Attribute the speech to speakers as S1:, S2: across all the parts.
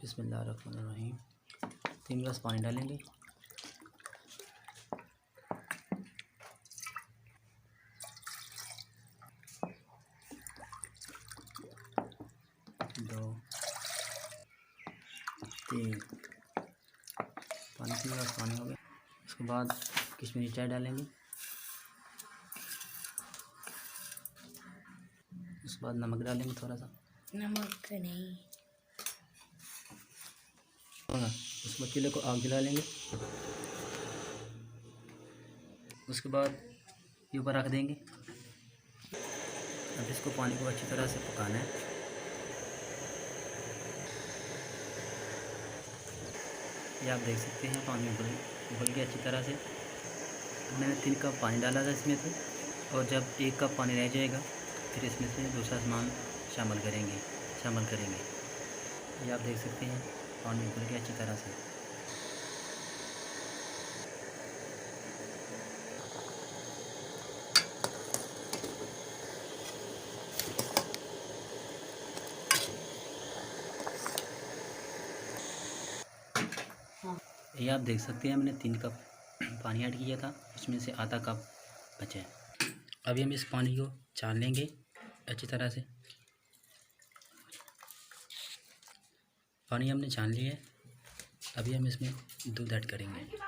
S1: बिस्मिल्लाहिर्रहमानिर्रहीम। 3 गिलास पानी डालेंगे। दो, तीन, 3 गिलास पानी हो गया। उसके बाद कश्मीरी चाय डालेंगे। उसके बाद नमक डालेंगे, थोड़ा सा
S2: नमक नहीं।
S1: उसके बाद चूल्हे को आग जला लेंगे। उसके बाद ये ऊपर रख देंगे। अब इसको पानी को अच्छी तरह से पकाना है। ये आप देख सकते हैं पानी उबल गया अच्छी तरह से। मैंने 3 कप पानी डाला था इसमें से, और जब 1 कप पानी रह जाएगा फिर इसमें से दूसरा सामान शामिल करेंगे। ये आप देख सकते हैं पानी उबल गया अच्छी तरह से। ये आप देख सकते हैं मैंने 3 कप पानी ऐड किया था, उसमें से आधा कप बचा है। अभी हम इस पानी को छान लेंगे अच्छी तरह से। पानी हमने छान लिया है। अभी हम इसमें दूध ऐड करेंगे।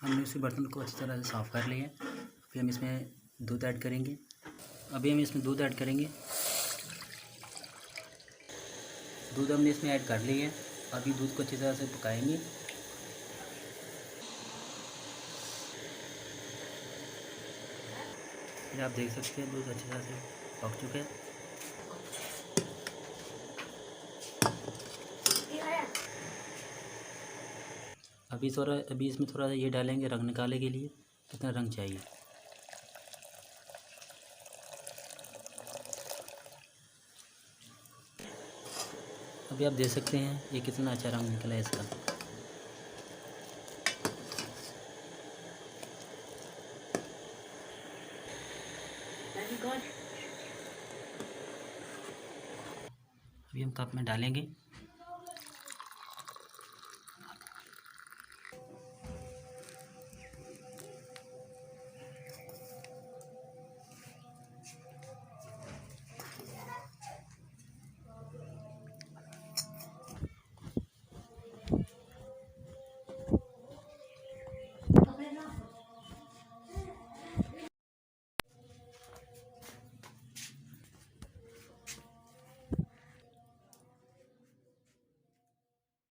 S1: हमने इस बर्तन को अच्छी तरह से साफ़ कर लिया है। अभी हम इसमें दूध ऐड करेंगे। दूध हमने इसमें ऐड कर लिया है। अभी दूध को अच्छी तरह से पकाएंगे। ये आप देख सकते हैं दूध अच्छी तरह से पक चुका है। अभी इसमें थोड़ा सा ये डालेंगे रंग निकालने के लिए, कितना रंग चाहिए। अभी आप देख सकते हैं ये कितना अच्छा रंग निकला है इसका। अभी हम कप में डालेंगे।